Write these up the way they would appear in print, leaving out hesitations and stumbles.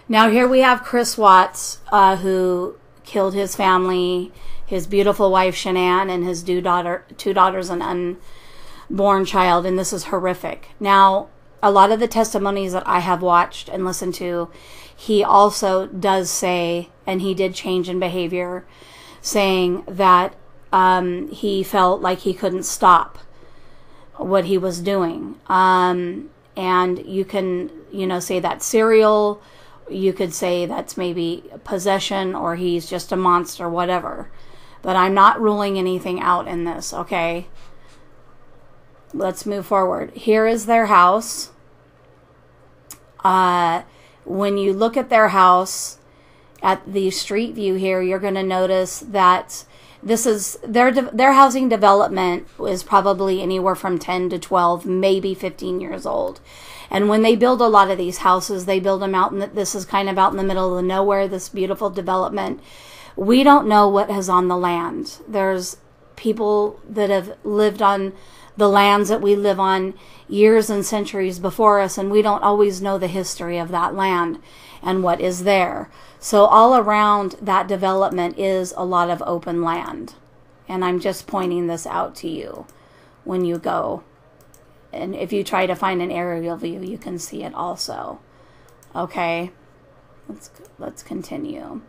Now here we have Chris Watts, who killed his family, his beautiful wife Shanann, and his two daughters and unborn child, and this is horrific. Now, a lot of the testimonies that I have watched and listened to, he also does say, and he did change in behavior, saying that he felt like he couldn't stop what he was doing. And you can, say that's serial. You could say that's maybe possession, or he's just a monster, whatever. But I'm not ruling anything out in this, okay? Let's move forward. Here is their house. When you look at their house, at the street view here, you're going to notice that this is their housing development is probably anywhere from 10 to 12, maybe 15 years old. And when they build a lot of these houses, they build them out, and this is kind of out in the middle of the nowhere, this beautiful development. We don't know what is on the land. There's people that have lived on the lands that we live on years and centuries before us, and we don't always know the history of that land and what is there. So all around that development is a lot of open land. And I'm just pointing this out to you when you go. And if you try to find an aerial view, you can see it also. Okay, let's continue.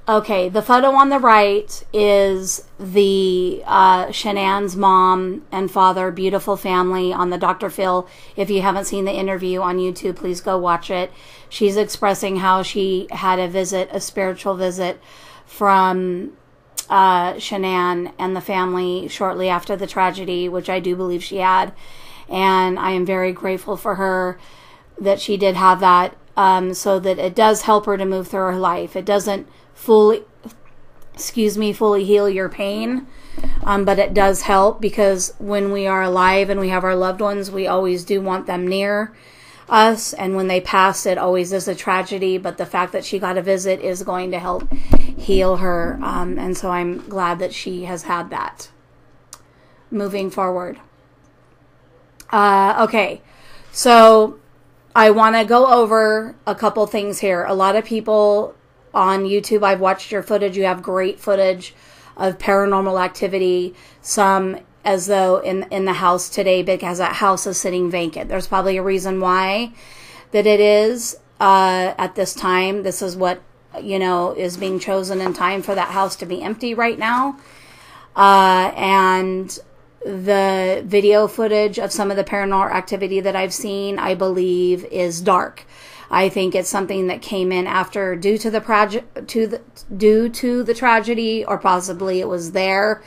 Okay, the photo on the right is the Shanann's mom and father, beautiful family on the Dr. Phil. If you haven't seen the interview on YouTube, please go watch it. She's expressing how she had a spiritual visit from Shanann and the family shortly after the tragedy, which I do believe she had. And I am very grateful for her that she did have that, so that it does help her to move through her life. It doesn't fully heal your pain, but it does help, because when we are alive and we have our loved ones, we always do want them near us, and when they pass, it always is a tragedy, but the fact that she got a visit is going to help heal her, and so I'm glad that she has had that. Moving forward. Okay, so I want to go over a couple things here. A lot of people on YouTube, I've watched your footage. You have great footage of paranormal activity. Some as though in the house today, because that house is sitting vacant. There's probably a reason why that it is at this time. This is what, is being chosen in time for that house to be empty right now. And the video footage of some of the paranormal activity that I've seen, I believe, is dark. I think it's something that came in after due to the tragedy, or possibly it was there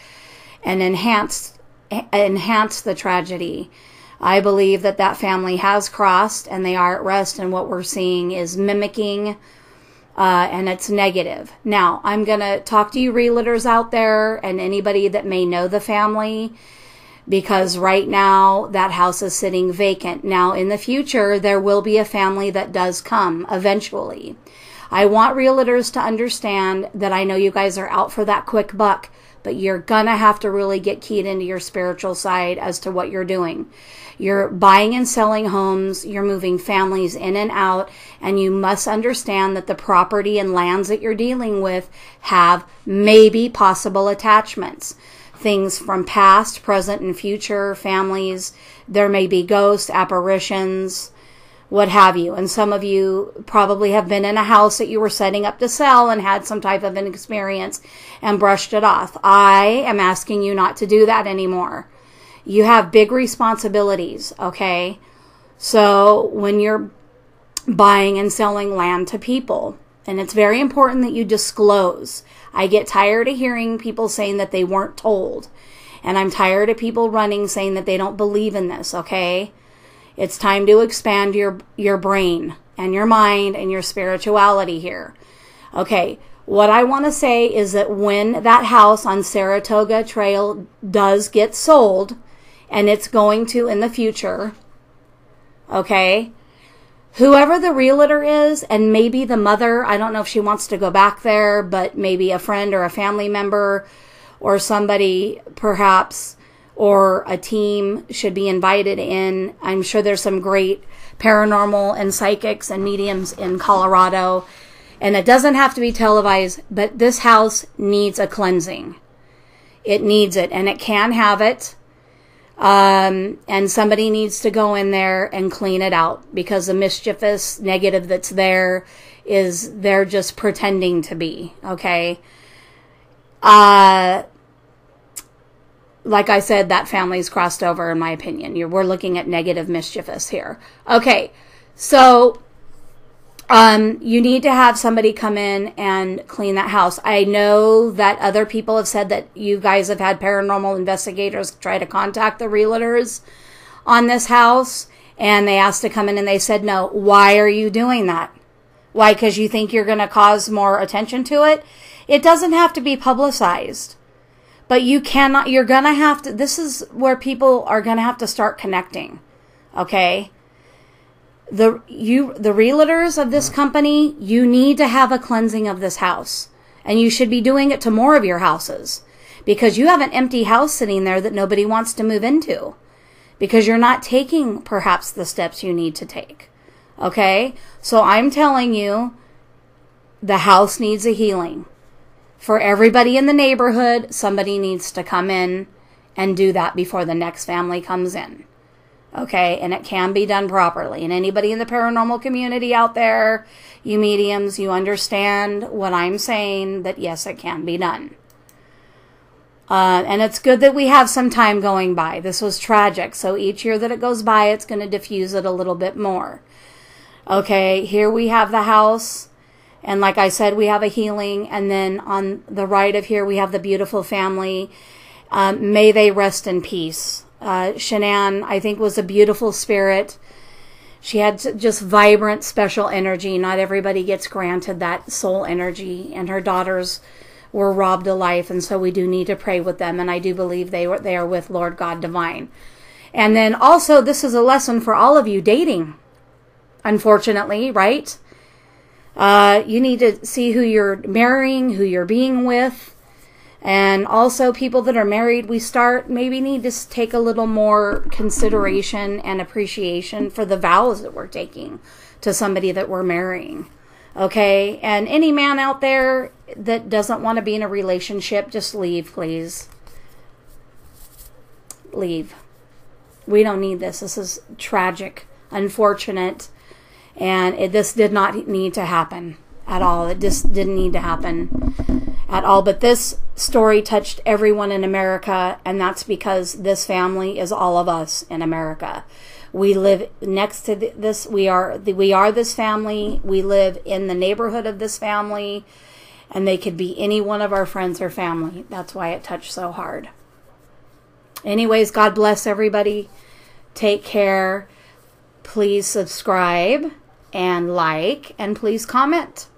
and enhanced the tragedy. I believe that family has crossed and they are at rest, and what we're seeing is mimicking, and it's negative. Now, I'm going to talk to you realtors out there and anybody that may know the family, because right now that house is sitting vacant. Now, in the future, there will be a family that does come eventually. I want realtors to understand that I know you guys are out for that quick buck, but you're going to have to really get keyed into your spiritual side as to what you're doing. You're buying and selling homes, you're moving families in and out, and you must understand that the property and lands that you're dealing with have maybe possible attachments. Things from past, present, and future families. There may be ghosts, apparitions, what have you. And some of you probably have been in a house that you were setting up to sell and had some type of an experience and brushed it off. I am asking you not to do that anymore. You have big responsibilities, okay? So when you're buying and selling land to people, and it's very important that you disclose. I get tired of hearing people saying that they weren't told. And I'm tired of people running saying that they don't believe in this, okay? It's time to expand your brain and your mind and your spirituality here. Okay, what I want to say is that when that house on Saratoga Trail does get sold, and it's going to in the future, okay, whoever the realtor is, and maybe the mother, I don't know if she wants to go back there, but maybe a friend or a family member or somebody perhaps, or a team should be invited in. I'm sure there's some great paranormal and psychics and mediums in Colorado. And it doesn't have to be televised, but this house needs a cleansing. It needs it, and it can have it. And somebody needs to go in there and clean it out, because the mischievous negative that's there is they're just pretending to be, okay? Like I said, that family's crossed over, in my opinion. We're looking at negative mischievous here. Okay, so you need to have somebody come in and clean that house. I know that other people have said that you guys have had paranormal investigators try to contact the realtors on this house, and they asked to come in and they said no. Why are you doing that? Why? Because you think you're going to cause more attention to it? It doesn't have to be publicized. But you cannot, you're going to have to, this is where people are going to have to start connecting. Okay? The realtors of this company, you need to have a cleansing of this house. And you should be doing it to more of your houses. Because you have an empty house sitting there that nobody wants to move into. Because you're not taking, perhaps, the steps you need to take. Okay? So I'm telling you, the house needs a healing. For everybody in the neighborhood, somebody needs to come in and do that before the next family comes in. Okay, and it can be done properly. And anybody in the paranormal community out there, you mediums, you understand what I'm saying, that yes, it can be done. And it's good that we have some time going by. This was tragic, so each year that it goes by, it's going to diffuse it a little bit more. Okay, here we have the house. And like I said, we have a healing. And then on the right of here, we have the beautiful family. May they rest in peace. Shanann, I think, was a beautiful spirit. She had just vibrant, special energy. Not everybody gets granted that soul energy. And her daughters were robbed of life. And so we do need to pray with them. And I do believe they are with Lord God Divine. And then also, this is a lesson for all of you dating. Unfortunately, right? You need to see who you're marrying, who you're being with. And also, people that are married, maybe need to take a little more consideration and appreciation for the vows that we're taking to somebody that we're marrying. Okay? And any man out there that doesn't want to be in a relationship, just leave, please. Leave. We don't need this. This is tragic, unfortunate. And this did not need to happen at all. It just didn't need to happen at all. But this story touched everyone in America, and that's because this family is all of us in America. We live next to this. We are this family. We live in the neighborhood of this family, and they could be any one of our friends or family. That's why it touched so hard. Anyways, God bless everybody. Take care. Please subscribe and like, and please comment.